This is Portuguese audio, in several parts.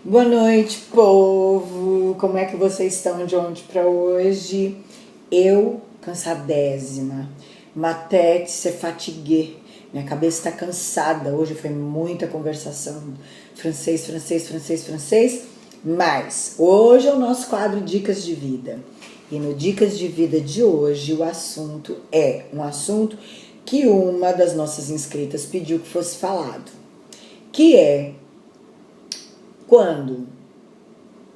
Boa noite, povo! Como é que vocês estão de ontem para hoje? Eu, cansadésima. Ma tête se fatigue. Minha cabeça está cansada. Hoje foi muita conversação. Francês, francês, francês, francês. Mas hoje é o nosso quadro Dicas de Vida. E no Dicas de Vida de hoje, o assunto é um assunto que uma das nossas inscritas pediu que fosse falado. Que é quando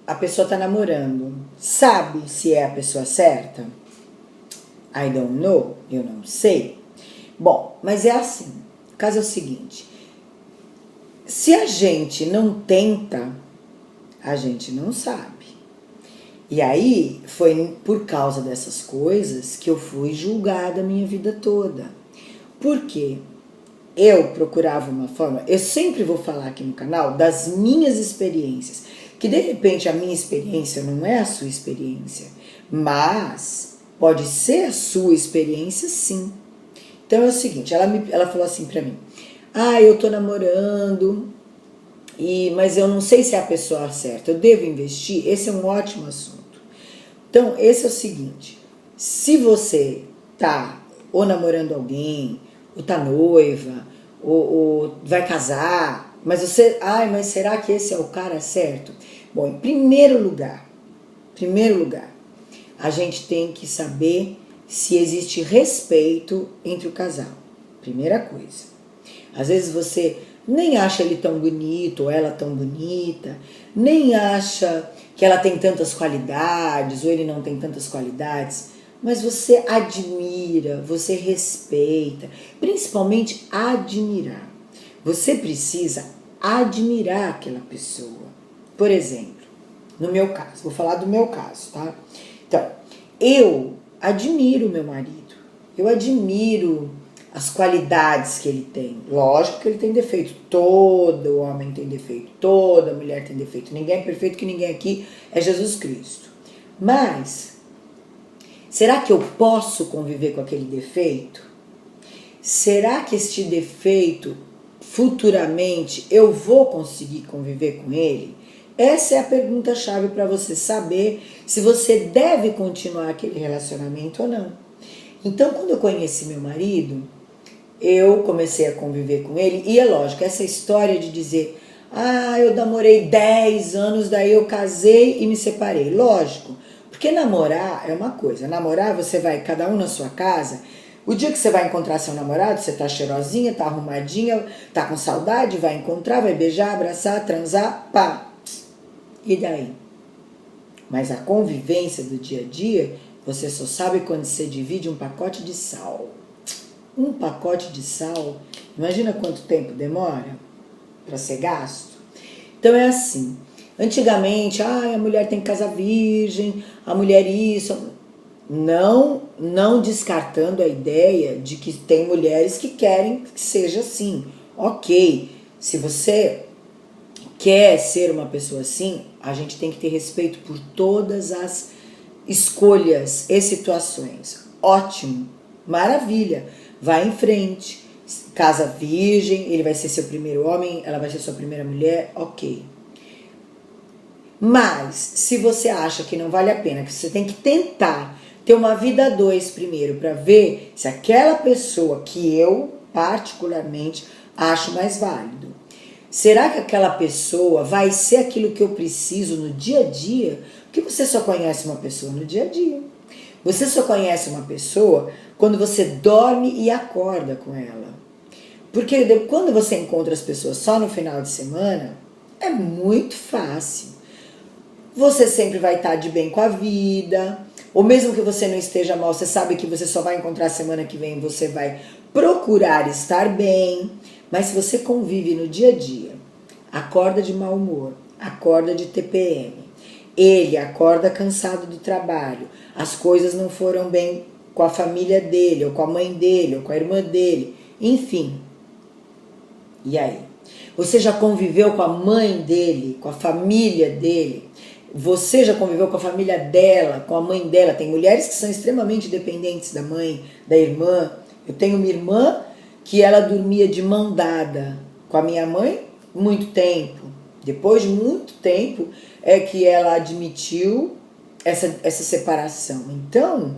a pessoa tá namorando, sabe se é a pessoa certa? I don't know, eu não sei. Bom, mas é assim, o caso é o seguinte, se a gente não tenta, a gente não sabe. E aí, foi por causa dessas coisas que eu fui julgada a minha vida toda. Por quê? Eu procurava uma forma, eu sempre vou falar aqui no canal das minhas experiências, que de repente a minha experiência não é a sua experiência, mas pode ser a sua experiência sim. Então é o seguinte, ela falou assim pra mim, eu tô namorando, mas eu não sei se é a pessoa certa, eu devo investir? Esse é um ótimo assunto. Então esse é o seguinte, se você tá ou namorando alguém, ou tá noiva, ou vai casar, mas você, mas será que esse é o cara certo? Bom, em primeiro lugar, a gente tem que saber se existe respeito entre o casal. Primeira coisa. Às vezes você nem acha ele tão bonito, ou ela tão bonita, nem acha que ela tem tantas qualidades, ou ele não tem tantas qualidades, mas você admira, você respeita, principalmente admirar. Você precisa admirar aquela pessoa. Por exemplo, no meu caso, vou falar do meu caso, tá? Então, eu admiro meu marido, eu admiro as qualidades que ele tem. Lógico que ele tem defeito, todo homem tem defeito, toda mulher tem defeito, ninguém é perfeito, que ninguém aqui é Jesus Cristo. Mas será que eu posso conviver com aquele defeito? Será que este defeito, futuramente, eu vou conseguir conviver com ele? Essa é a pergunta-chave para você saber se você deve continuar aquele relacionamento ou não. Então, quando eu conheci meu marido, eu comecei a conviver com ele, e é lógico, essa história de dizer, eu namorei 10 anos, daí eu casei e me separei. Lógico, porque namorar é uma coisa, namorar você vai cada um na sua casa, o dia que você vai encontrar seu namorado, você tá cheirosinha, tá arrumadinha, tá com saudade, vai encontrar, vai beijar, abraçar, transar, pá. E daí? Mas a convivência do dia a dia, você só sabe quando você divide um pacote de sal. Um pacote de sal, imagina quanto tempo demora para ser gasto? Então é assim, antigamente, a mulher tem que casar virgem, a mulher isso, não descartando a ideia de que tem mulheres que querem que seja assim. Ok, se você quer ser uma pessoa assim, a gente tem que ter respeito por todas as escolhas e situações. Ótimo, maravilha, vai em frente, casa virgem, ele vai ser seu primeiro homem, ela vai ser sua primeira mulher, ok. Mas, se você acha que não vale a pena, que você tem que tentar ter uma vida a dois primeiro, para ver se aquela pessoa que eu, particularmente, acho mais válido, será que aquela pessoa vai ser aquilo que eu preciso no dia a dia? Porque você só conhece uma pessoa no dia a dia. Você só conhece uma pessoa quando você dorme e acorda com ela. Porque quando você encontra as pessoas só no final de semana, é muito fácil. Você sempre vai estar de bem com a vida, ou mesmo que você não esteja mal, você sabe que você só vai encontrar semana que vem, você vai procurar estar bem. Mas se você convive no dia a dia, acorda de mau humor, acorda de TPM, ele acorda cansado do trabalho, as coisas não foram bem com a família dele, ou com a mãe dele, ou com a irmã dele, enfim. E aí? Você já conviveu com a mãe dele, com a família dele? Você já conviveu com a família dela, com a mãe dela? Tem mulheres que são extremamente dependentes da mãe, da irmã. Eu tenho uma irmã que ela dormia de mão dada com a minha mãe muito tempo. Depois de muito tempo é que ela admitiu essa separação. Então,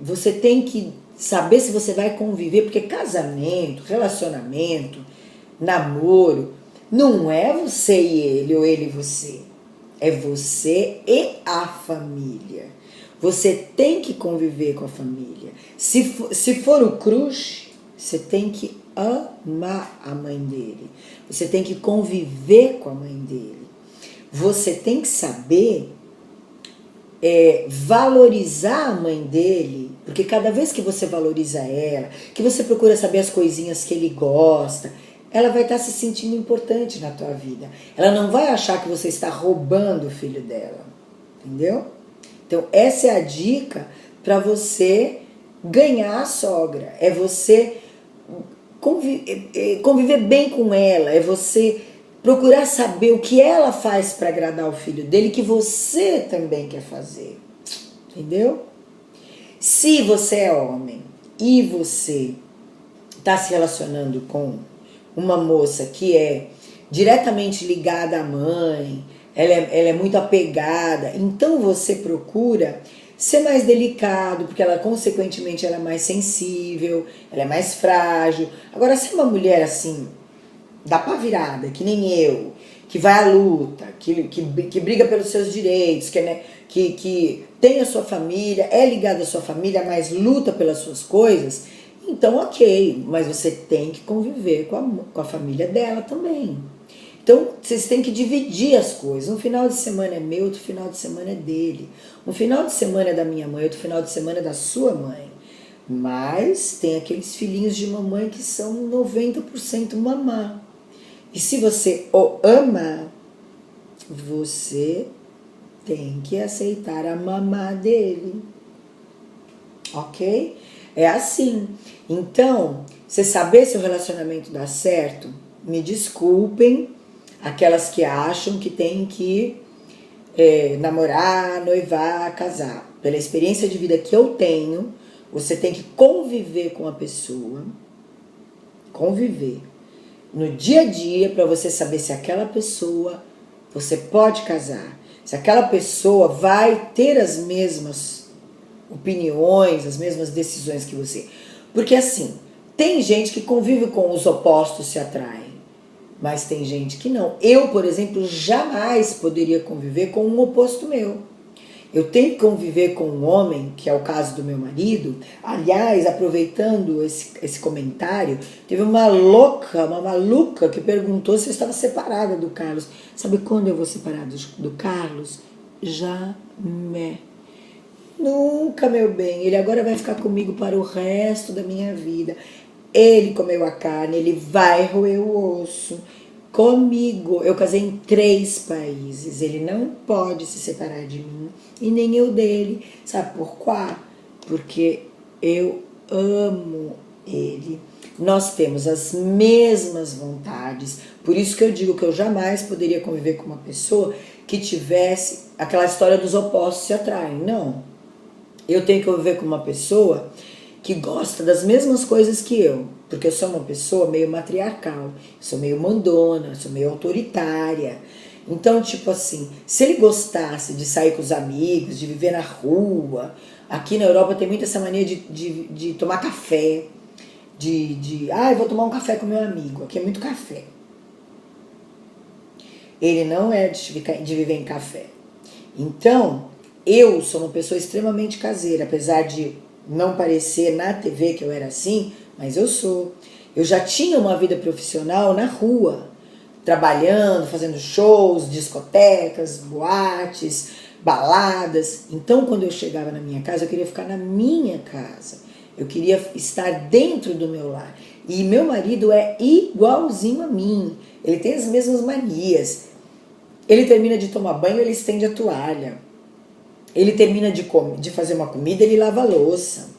você tem que saber se você vai conviver, porque casamento, relacionamento, namoro, não é você e ele ou ele e você. É você e a família. Você tem que conviver com a família. Se for o crush, você tem que amar a mãe dele. Você tem que conviver com a mãe dele. Você tem que saber valorizar a mãe dele, porque cada vez que você valoriza ela, que você procura saber as coisinhas que ele gosta, ela vai estar se sentindo importante na tua vida. Ela não vai achar que você está roubando o filho dela, entendeu? Então essa é a dica para você ganhar a sogra, é você conviver bem com ela, é você procurar saber o que ela faz para agradar o filho dele, que você também quer fazer, entendeu? Se você é homem e você está se relacionando com uma moça que é diretamente ligada à mãe, ela é muito apegada, então você procura ser mais delicado, porque ela consequentemente ela é mais sensível, ela é mais frágil. Agora, se é uma mulher assim, da pá virada, que nem eu, que vai à luta, que briga pelos seus direitos, que tem a sua família, é ligada à sua família, mas luta pelas suas coisas, então ok, mas você tem que conviver com a família dela também. Então vocês têm que dividir as coisas. Um final de semana é meu, outro final de semana é dele. Um final de semana é da minha mãe, outro final de semana é da sua mãe. Mas tem aqueles filhinhos de mamãe que são 90% mamá. E se você o ama, você tem que aceitar a mamá dele. Ok? É assim. Então, você saber se o relacionamento dá certo, me desculpem aquelas que acham que tem que namorar, noivar, casar. Pela experiência de vida que eu tenho, você tem que conviver com a pessoa, conviver no dia a dia para você saber se aquela pessoa você pode casar, se aquela pessoa vai ter as mesmas opiniões, as mesmas decisões que você. Porque assim, tem gente que convive com os opostos se atraem, mas tem gente que não. Eu, por exemplo, jamais poderia conviver com um oposto meu. Eu tenho que conviver com um homem, que é o caso do meu marido. Aliás, aproveitando esse comentário, teve uma maluca que perguntou se eu estava separada do Carlos. Sabe quando eu vou separar do Carlos? Jamais. Nunca, meu bem. Ele agora vai ficar comigo para o resto da minha vida. Ele comeu a carne, ele vai roer o osso. Comigo, eu casei em 3 países, ele não pode se separar de mim e nem eu dele. Sabe por quê? Porque eu amo ele. Nós temos as mesmas vontades, por isso que eu digo que eu jamais poderia conviver com uma pessoa que tivesse aquela história dos opostos se atraem. Não, eu tenho que conviver com uma pessoa que gosta das mesmas coisas que eu, porque eu sou uma pessoa meio matriarcal, sou meio mandona, sou meio autoritária. Então, tipo assim, se ele gostasse de sair com os amigos, de viver na rua, aqui na Europa tem muito essa mania de tomar café, eu vou tomar um café com meu amigo, aqui é muito café. Ele não é de viver em café. Então, eu sou uma pessoa extremamente caseira, apesar de não parecer na TV que eu era assim, mas eu sou. Eu já tinha uma vida profissional na rua, trabalhando, fazendo shows, discotecas, boates, baladas. Então, quando eu chegava na minha casa, eu queria ficar na minha casa. Eu queria estar dentro do meu lar. E meu marido é igualzinho a mim. Ele tem as mesmas manias. Ele termina de tomar banho, ele estende a toalha. Ele termina de fazer uma comida, ele lava a louça.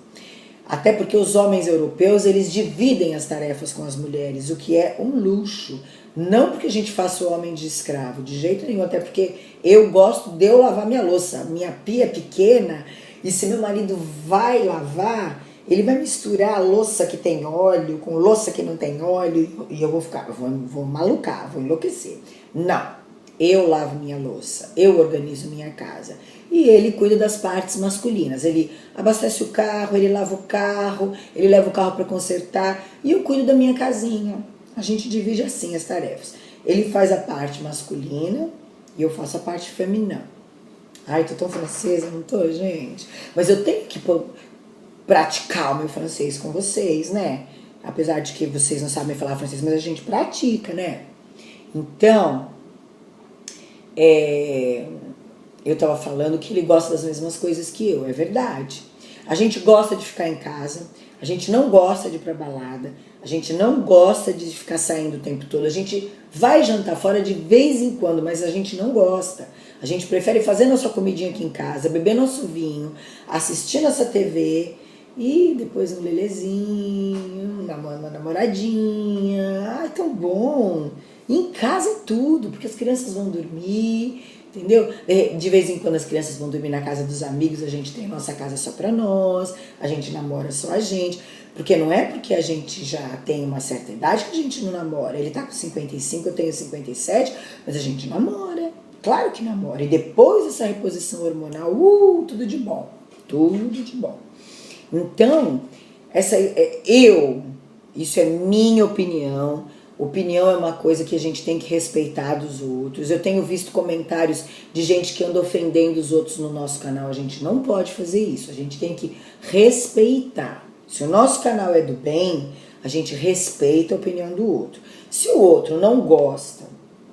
Até porque os homens europeus, eles dividem as tarefas com as mulheres, o que é um luxo. Não porque a gente faça o homem de escravo, de jeito nenhum. Até porque eu gosto de eu lavar minha louça. Minha pia é pequena e se meu marido vai lavar, Ele vai misturar a louça que tem óleo com louça que não tem óleo e eu vou malucar, vou enlouquecer. Não, eu lavo minha louça, eu organizo minha casa. E ele cuida das partes masculinas. Ele abastece o carro, ele lava o carro, ele leva o carro para consertar e eu cuido da minha casinha. A gente divide assim as tarefas. Ele faz a parte masculina e eu faço a parte feminina. Ai, tô tão francesa, não tô, gente? Mas eu tenho que praticar o meu francês com vocês, né? Apesar de que vocês não sabem falar francês, mas a gente pratica, né? Então, eu tava falando que ele gosta das mesmas coisas que eu, é verdade. A gente gosta de ficar em casa, a gente não gosta de ir pra balada, a gente não gosta de ficar saindo o tempo todo, a gente vai jantar fora de vez em quando, mas a gente não gosta. A gente prefere fazer nossa comidinha aqui em casa, beber nosso vinho, assistir nossa TV e depois um lelezinho, uma namoradinha. Ai, tão bom! E em casa é tudo, porque as crianças vão dormir, entendeu? De vez em quando as crianças vão dormir na casa dos amigos, a gente tem a nossa casa só pra nós, a gente namora só a gente. Porque não é porque a gente já tem uma certa idade que a gente não namora. Ele tá com 55, eu tenho 57, mas a gente namora. Claro que namora. E depois dessa reposição hormonal, tudo de bom. Tudo de bom. Então, isso é minha opinião. Opinião é uma coisa que a gente tem que respeitar dos outros. Eu tenho visto comentários de gente que anda ofendendo os outros no nosso canal. A gente não pode fazer isso. A gente tem que respeitar. Se o nosso canal é do bem, a gente respeita a opinião do outro. Se o outro não gosta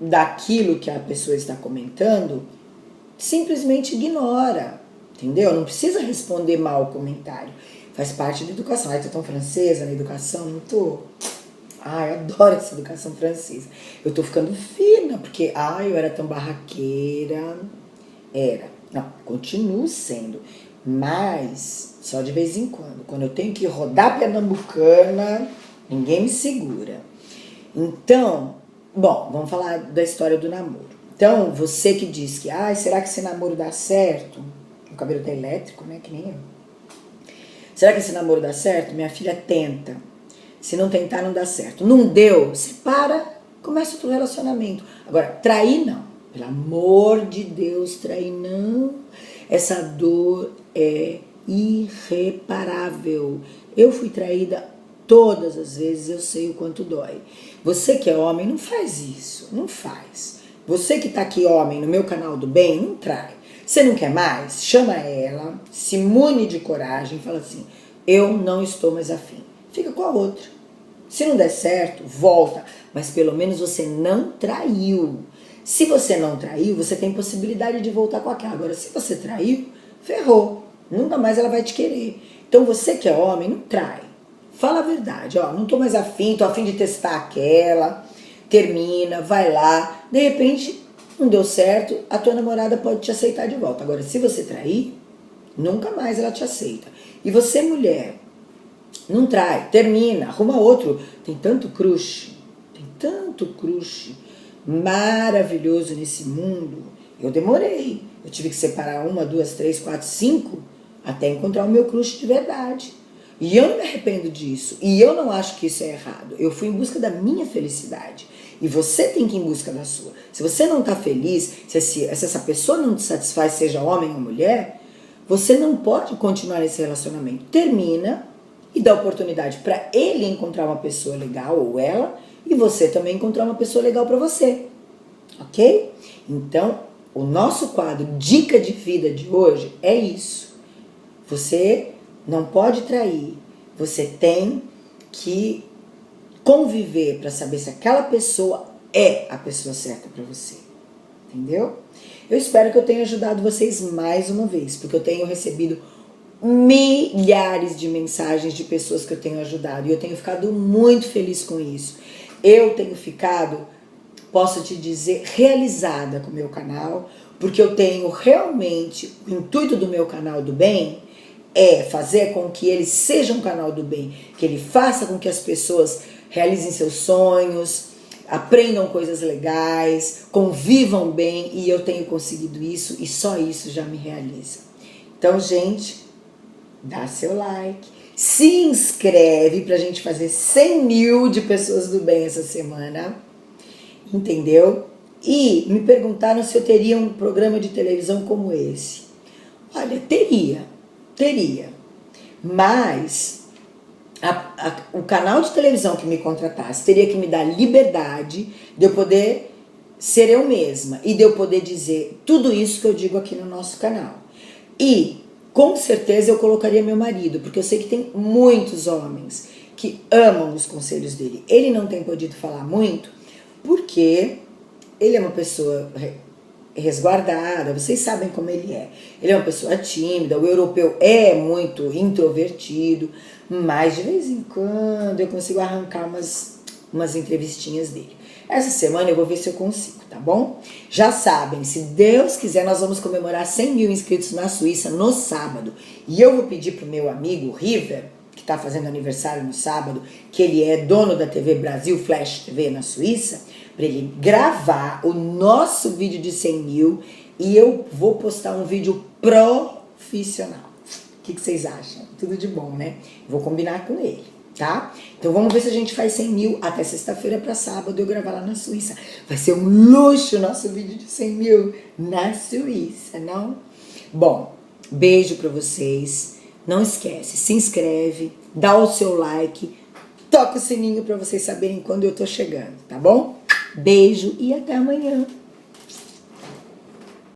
daquilo que a pessoa está comentando, simplesmente ignora, entendeu? Não precisa responder mal o comentário. Faz parte da educação. Ai, tô tão francesa na educação, não tô? Ai, eu adoro essa educação francesa. Eu tô ficando fina, porque, eu era tão barraqueira. Não, continuo sendo. Mas, só de vez em quando. Quando eu tenho que rodar pernambucana, ninguém me segura. Então, bom, vamos falar da história do namoro. Então, você que diz que, será que esse namoro dá certo? O cabelo tá elétrico, né? Que nem eu. Será que esse namoro dá certo? Minha filha tenta. Se não tentar, não dá certo. Não deu, separa, começa outro relacionamento. Agora, trair não. Pelo amor de Deus, trair não. Essa dor é irreparável. Eu fui traída todas as vezes, eu sei o quanto dói. Você que é homem, não faz isso. Não faz. Você que tá aqui, homem, no meu canal do bem, não trai. Você não quer mais? Chama ela, se mune de coragem e fala assim, eu não estou mais afim. Fica com a outra. Se não der certo, volta. Mas pelo menos você não traiu. Se você não traiu, você tem possibilidade de voltar com aquela. Agora, se você traiu, ferrou. Nunca mais ela vai te querer. Então você que é homem, não trai. Fala a verdade. Não tô mais afim, tô afim de testar aquela. Termina, vai lá. De repente, não deu certo, a tua namorada pode te aceitar de volta. Agora, se você trair, nunca mais ela te aceita. E você, mulher, não trai, termina, arruma outro. Tem tanto crush maravilhoso nesse mundo. Eu demorei. Eu tive que separar 1, 2, 3, 4, 5 até encontrar o meu crush de verdade. E eu não me arrependo disso. E eu não acho que isso é errado. Eu fui em busca da minha felicidade. E você tem que ir em busca da sua. Se você não está feliz, se essa pessoa não te satisfaz, seja homem ou mulher, você não pode continuar nesse relacionamento. Termina e dá oportunidade para ele encontrar uma pessoa legal, ou ela, e você também encontrar uma pessoa legal para você. Ok? Então, o nosso quadro Dica de Vida de hoje é isso. Você não pode trair. Você tem que conviver para saber se aquela pessoa é a pessoa certa para você. Entendeu? Eu espero que eu tenha ajudado vocês mais uma vez, porque eu tenho recebido milhares de mensagens de pessoas que eu tenho ajudado e eu tenho ficado muito feliz com isso. Eu tenho ficado, posso te dizer, realizada com o meu canal, porque eu tenho realmente, o intuito do meu canal do bem é fazer com que ele seja um canal do bem, que ele faça com que as pessoas realizem seus sonhos, aprendam coisas legais, convivam bem, e eu tenho conseguido isso e só isso já me realiza. Então, gente, dá seu like, Se inscreve pra gente fazer 100 mil de pessoas do bem essa semana, entendeu? E me perguntaram se eu teria um programa de televisão como esse. Olha, teria, mas o canal de televisão que me contratasse teria que me dar liberdade de eu poder ser eu mesma e de eu poder dizer tudo isso que eu digo aqui no nosso canal. E com certeza eu colocaria meu marido, porque eu sei que tem muitos homens que amam os conselhos dele. Ele não tem podido falar muito porque ele é uma pessoa resguardada, vocês sabem como ele é. Ele é uma pessoa tímida, o europeu é muito introvertido, mas de vez em quando eu consigo arrancar umas entrevistinhas dele. Essa semana eu vou ver se eu consigo, tá bom? Já sabem, se Deus quiser, nós vamos comemorar 100 mil inscritos na Suíça no sábado. E eu vou pedir pro meu amigo River, que tá fazendo aniversário no sábado, que ele é dono da TV Brasil Flash TV na Suíça, para ele gravar o nosso vídeo de 100 mil e eu vou postar um vídeo profissional. O que vocês acham? Tudo de bom, né? Vou combinar com ele, tá? Então vamos ver se a gente faz 100 mil até sexta-feira para sábado eu gravar lá na Suíça. Vai ser um luxo o nosso vídeo de 100 mil na Suíça, não? Bom, beijo para vocês. Não esquece, se inscreve, dá o seu like, toca o sininho para vocês saberem quando eu tô chegando, tá bom? Beijo e até amanhã.